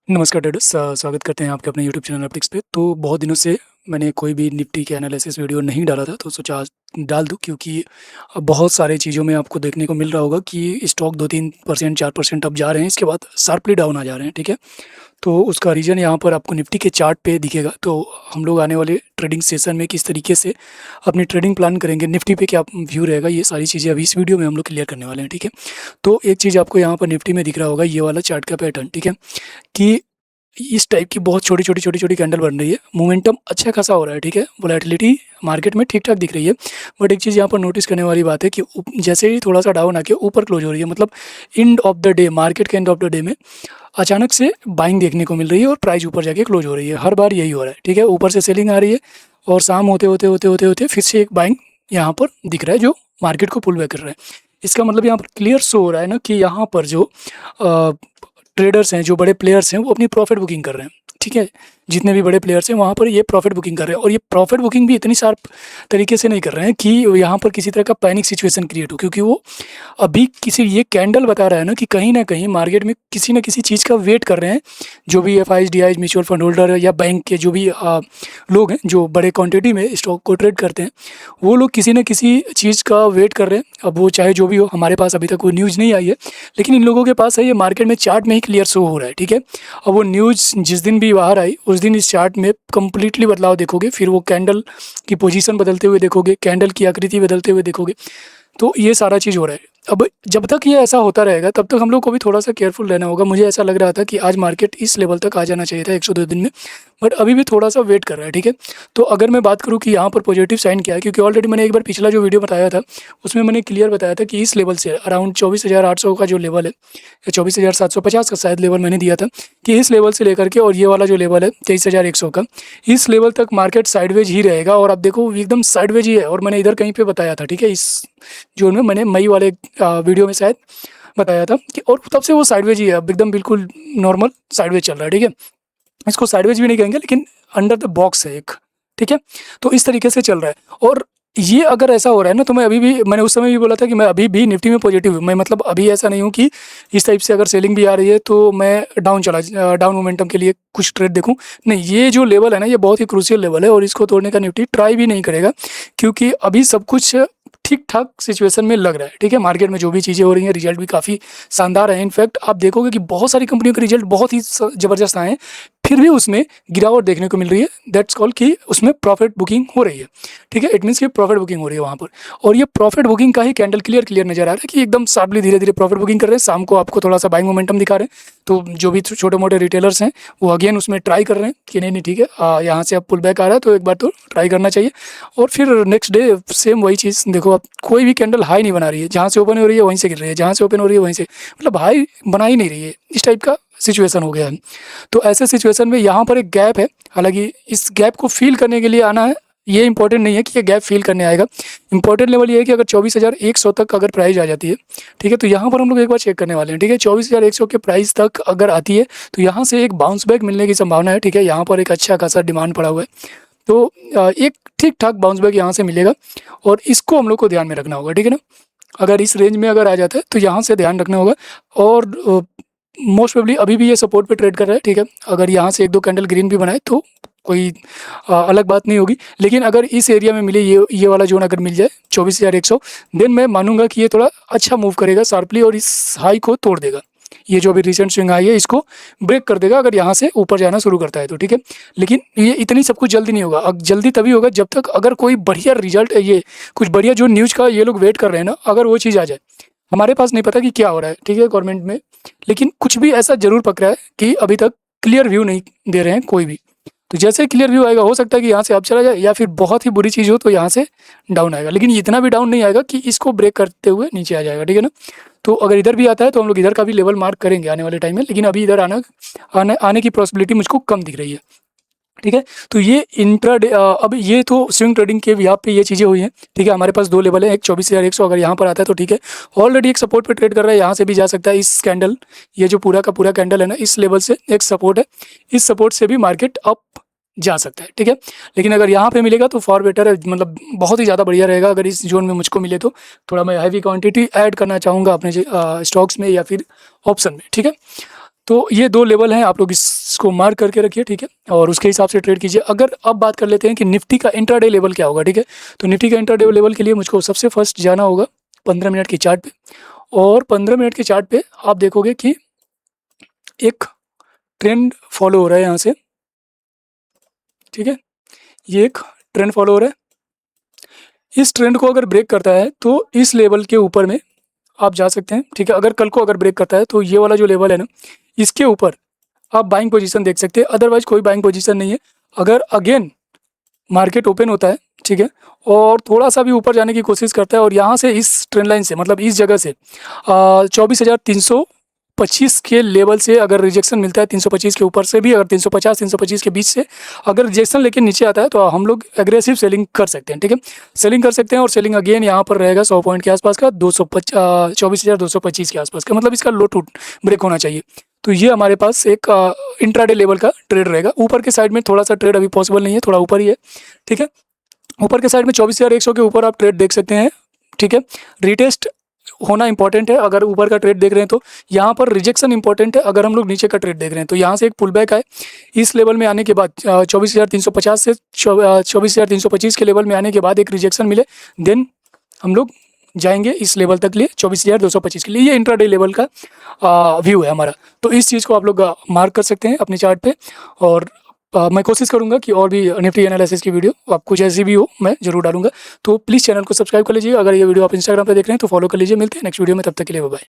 नमस्कार ट्रेडर्स, स्वागत करते हैं आपके अपने यूट्यूब चैनल अपटिक्स पे। तो बहुत दिनों से मैंने कोई भी निफ्टी के एनालिसिस वीडियो नहीं डाला था, तो सोचा आज डाल दूँ, क्योंकि अब बहुत सारे चीज़ों में आपको देखने को मिल रहा होगा कि स्टॉक 2-3% 4% अप जा रहे हैं, इसके बाद शार्पली डाउन आ जा रहे हैं। ठीक है, तो उसका रीज़न यहाँ पर आपको निफ्टी के चार्ट पे दिखेगा। तो हम लोग आने वाले ट्रेडिंग सेशन में किस तरीके से अपनी ट्रेडिंग प्लान करेंगे, निफ्टी पे क्या व्यू रहेगा, ये सारी चीज़ें अभी इस वीडियो में हम लोग क्लियर करने वाले हैं। ठीक है, तो एक चीज़ आपको यहाँ पर निफ्टी में दिख रहा होगा, ये वाला चार्ट का पैटर्न। ठीक है, कि इस टाइप की बहुत छोटी-छोटी कैंडल बन रही है, मोमेंटम अच्छा खासा हो रहा है। ठीक है, वोलेटिलिटी मार्केट में ठीक-ठाक दिख रही है, बट एक चीज़ यहाँ पर नोटिस करने वाली बात है कि जैसे ही थोड़ा-सा डाउन आके ऊपर क्लोज हो रही है, मतलब end of the day, market के एंड ऑफ द डे में अचानक से बाइंग देखने को मिल रही है और प्राइस ऊपर जाके क्लोज हो रही है। हर बार यही हो रहा है। ठीक है, ऊपर से सेलिंग आ रही है और शाम होते फिर से एक बाइंग यहाँ पर दिख रहा है, जो मार्केट को पुल बैक कर रहा है। इसका मतलब यहाँ पर क्लियर शो हो रहा है ना कि यहाँ पर जो ट्रेडर्स हैं, जो बड़े प्लेयर्स हैं, वो अपनी प्रॉफिट बुकिंग कर रहे हैं। ठीक है, जितने भी बड़े प्लेयर्स हैं वहाँ पर ये प्रॉफिट बुकिंग कर रहे हैं, और ये प्रॉफिट बुकिंग भी इतनी शार्प तरीके से नहीं कर रहे हैं कि यहाँ पर किसी तरह का पैनिक सिचुएशन क्रिएट हो, क्योंकि वो अभी किसी, ये कैंडल बता रहा है ना कि कहीं ना कहीं मार्केट में किसी न किसी चीज़ का वेट कर रहे हैं। जो भी FIIs, DIs, mutual fund holder या बैंक के जो भी लोग हैं, जो बड़े क्वांटिटी में स्टॉक को ट्रेड करते हैं, वो लोग किसी न किसी चीज़ का वेट कर रहे हैं। अब वो चाहे जो भी हो, हमारे पास अभी तक कोई न्यूज़ नहीं आई है, लेकिन इन लोगों के पास है, ये मार्केट में चार्ट में ही क्लियर शो हो रहा है। ठीक है, अब वो न्यूज़ जिस दिन भी बाहर आई, उस दिन इस चार्ट में कंप्लीटली बदलाव देखोगे, फिर वो कैंडल की पोजीशन बदलते हुए देखोगे, कैंडल की आकृति बदलते हुए देखोगे। तो ये सारा चीज़ हो रहा है। अब जब तक ये ऐसा होता रहेगा, तब तक हम लोग को भी थोड़ा सा केयरफुल रहना होगा। मुझे ऐसा लग रहा था कि आज मार्केट इस लेवल तक आ जाना चाहिए था 102 दिन में, बट अभी भी थोड़ा सा वेट कर रहा है। ठीक है, तो अगर मैं बात करूँ कि यहाँ पर पॉजिटिव साइन क्या है, क्योंकि ऑलरेडी मैंने एक बार पिछला जो वीडियो बताया था, उसमें मैंने क्लियर बताया था कि इस लेवल से अराउंड 24,800 का जो लेवल है, या 24,750 का शायद लेवल मैंने दिया था, कि इस लेवल से लेकर के और ये वाला जो लेवल है 23,100 का, इस लेवल तक मार्केट साइडवेज ही रहेगा। और आप देखो एकदम साइडवेज ही है, और मैंने इधर कहीं पे बताया था। ठीक है, इस जोन में मैंने मई वाले वीडियो में शायद बताया था कि, और तब से वो साइडवेज ही है, अब एकदम बिल्कुल नॉर्मल साइडवेज चल रहा है। ठीक है, इसको साइडवेज भी नहीं कहेंगे, लेकिन अंडर द बॉक्स है एक। ठीक है, तो इस तरीके से चल रहा है। और ये अगर ऐसा हो रहा है ना, तो मैं अभी भी, मैंने उस समय भी बोला था कि मैं अभी भी निफ्टी में पॉजिटिव हूँ। मैं मतलब अभी ऐसा नहीं हूँ कि इस टाइप से अगर सेलिंग भी आ रही है तो मैं डाउन मोमेंटम के लिए कुछ ट्रेड देखूँ। नहीं, ये जो लेवल है ना, ये बहुत ही क्रूशियल लेवल है, और इसको तोड़ने का निफ्टी ट्राई भी नहीं करेगा, क्योंकि अभी सब कुछ ठीक ठाक सिचुएशन में लग रहा है। ठीक है, मार्केट में जो भी चीज़ें हो रही हैं, रिजल्ट भी काफ़ी शानदार है। इनफैक्ट आप देखोगे कि बहुत सारी कंपनियों के रिजल्ट बहुत ही ज़बरदस्त आए हैं, फिर भी उसमें गिरावट देखने को मिल रही है। दैट्स कॉल कि उसमें प्रॉफिट बुकिंग हो रही है। ठीक है, इट मीन्स कि प्रॉफिट बुकिंग हो रही है वहाँ पर, और ये प्रॉफिट बुकिंग का ही कैंडल क्लियर नजर आ रहा है कि एकदम शार्पली धीरे धीरे प्रॉफिट बुकिंग कर रहे हैं। शाम को आपको थोड़ा सा बाइंग मोमेंटम दिखा रहे हैं, तो जो भी छोटे मोटे रिटेलर्स हैं वो अगेन उसमें ट्राई कर रहे हैं कि नहीं ठीक है, यहाँ से अब पुल बैक आ रहा है, तो एक बार तो ट्राई करना चाहिए। और फिर नेक्स्ट डे सेम वही चीज़ देखो, आप कोई भी कैंडल हाई नहीं बना रही है, जहाँ से ओपन हो रही है वहीं से गिर रही है, जहाँ से ओपन हो रही है वहीं से, मतलब हाई बना ही नहीं रही है। इस टाइप का सिचुएशन हो गया है। तो ऐसे सिचुएशन में यहाँ पर एक गैप है। हालांकि इस गैप को फील करने के लिए आना है, ये इंपॉर्टेंट नहीं है कि ये गैप फील करने आएगा। इंपॉर्टेंट लेवल ये है कि अगर 24,100 तक अगर प्राइस आ जाती है, ठीक है, तो यहाँ पर हम लोग एक बार चेक करने वाले हैं। ठीक है, 24,100 के प्राइस तक अगर आती है, तो यहाँ से एक बाउंस बैक मिलने की संभावना है। ठीक है, यहाँ पर एक अच्छा खासा डिमांड पड़ा हुआ है, तो एक ठीक ठाक बाउंस बैक यहाँ से मिलेगा, और इसको हम लोग को ध्यान में रखना होगा। ठीक है ना, अगर इस रेंज में अगर आ जाता है तो यहाँ से ध्यान रखना होगा। और मोस्ट प्रोबेबली अभी भी ये सपोर्ट पे ट्रेड कर रहा है। ठीक है, अगर यहाँ से एक दो कैंडल ग्रीन भी बनाए तो कोई अलग बात नहीं होगी, लेकिन अगर इस एरिया में मिले, ये वाला जोन अगर मिल जाए 24,100, देन मैं मानूंगा कि ये थोड़ा अच्छा मूव करेगा शार्पली, और इस हाई को तोड़ देगा। ये जो अभी रिसेंट स्विंग आई है, इसको ब्रेक कर देगा अगर यहाँ से ऊपर जाना शुरू करता है तो। ठीक है, लेकिन ये इतनी सब कुछ जल्दी नहीं होगा। अब जल्दी तभी होगा जब तक अगर कोई बढ़िया रिजल्ट, ये कुछ बढ़िया जो न्यूज़ का ये लोग वेट कर रहे हैं ना, अगर वो चीज़ आ जाए। हमारे पास नहीं पता कि क्या हो रहा है, ठीक है, गवर्नमेंट में, लेकिन कुछ भी ऐसा जरूर पकड़ा है कि अभी तक क्लियर व्यू नहीं दे रहे हैं कोई भी। तो जैसे क्लियर व्यू आएगा, हो सकता है कि यहाँ से अप चला जाए, या फिर बहुत ही बुरी चीज़ हो तो यहाँ से डाउन आएगा, लेकिन इतना भी डाउन नहीं आएगा कि इसको ब्रेक करते हुए नीचे आ जाएगा। ठीक है ना, तो अगर इधर भी आता है तो हम लोग इधर का भी लेवल मार्क करेंगे आने वाले टाइम में, लेकिन अभी इधर आने की पॉसिबिलिटी मुझको कम दिख रही है। ठीक है, तो ये इंट्राडे, अब ये तो स्विंग ट्रेडिंग के यहाँ पे ये चीज़ें हुई हैं। ठीक है, हमारे पास दो लेवल है, एक 24,100 अगर यहाँ पर आता है तो ठीक है, ऑलरेडी एक सपोर्ट पे ट्रेड कर रहा है, यहाँ से भी जा सकता है। इस कैंडल, ये जो पूरा का पूरा कैंडल है ना, इस लेवल से एक सपोर्ट है, इस सपोर्ट से भी मार्केट अप जा सकता है। ठीक है, लेकिन अगर यहाँ पे मिलेगा तो फॉर बेटर है, मतलब बहुत ही ज़्यादा बढ़िया रहेगा। अगर इस जोन में मुझको मिले तो थोड़ा मैं हैवी क्वांटिटी ऐड करना चाहूँगा अपने स्टॉक्स में या फिर ऑप्शन में। ठीक है, तो ये 2 लेवल हैं, आप लोग इसको मार्क करके रखिए, ठीक है, और उसके हिसाब से ट्रेड कीजिए। अगर अब बात कर लेते हैं कि निफ्टी का इंट्राडे लेवल क्या होगा, ठीक है। तो निफ्टी का इंट्राडे लेवल के लिए मुझको सबसे फर्स्ट जाना होगा 15 मिनट की चार्ट पे, और 15 मिनट की चार्ट पे आप देखोगे कि एक ट्रेंड फॉलो हो रहा है यहाँ से, ठीक है। ये एक ट्रेंड फॉलो हो रहा है। इस ट्रेंड को अगर ब्रेक करता है तो इस लेवल के ऊपर में आप जा सकते हैं, ठीक है। अगर कल को अगर ब्रेक करता है तो ये वाला जो लेवल है ना, इसके ऊपर आप बाइंग पोजीशन देख सकते हैं, अदरवाइज कोई बाइंग पोजीशन नहीं है। अगर अगेन मार्केट ओपन होता है, ठीक है, और थोड़ा सा भी ऊपर जाने की कोशिश करता है और यहाँ से इस ट्रेंड लाइन से, मतलब इस जगह से 24,325 के लेवल से अगर रिजेक्शन मिलता है, 325 के ऊपर से भी, अगर 350 के बीच से अगर रिजेक्शन लेके नीचे आता है तो हम लोग एग्रेसिव सेलिंग कर सकते हैं, ठीक है। सेलिंग कर सकते हैं, और सेलिंग अगेन यहाँ पर रहेगा 100 पॉइंट के आसपास का, 24,225 के आसपास का, मतलब इसका लो टू ब्रेक होना चाहिए। तो ये हमारे पास एक इंट्राडे लेवल का ट्रेड रहेगा। ऊपर के साइड में थोड़ा सा ट्रेड अभी पॉसिबल नहीं है, थोड़ा ऊपर ही है, ठीक है। ऊपर के साइड में 24,100 के ऊपर आप ट्रेड देख सकते हैं, ठीक है। रिटेस्ट होना इंपॉर्टेंट है, अगर ऊपर का ट्रेड देख रहे हैं तो। यहाँ पर रिजेक्शन इंपॉर्टेंट है, अगर हम लोग नीचे का ट्रेड देख रहे हैं तो। यहाँ से एक पुल बैक आए, इस लेवल में आने के बाद 24,350 से 24,325 के लेवल में आने के बाद एक रिजेक्शन मिले, देन हम लोग जाएंगे इस लेवल तक लिए 24,225 के लिए। ये इंट्राडे लेवल का व्यू है हमारा। तो इस चीज़ को आप लोग मार्क कर सकते हैं अपने चार्ट पे, और मैं कोशिश करूंगा कि और भी निफ्टी एनालिसिस की वीडियो आपको जैसी भी हो मैं जरूर डालूंगा। तो प्लीज़ चैनल को सब्सक्राइब कर लीजिए। अगर ये वीडियो आप इंस्टाग्राम पे देख रहे हैं तो फॉलो कर लीजिए। मिलते हैं नेक्स्ट वीडियो में, तब तक के लिए बाय बाय।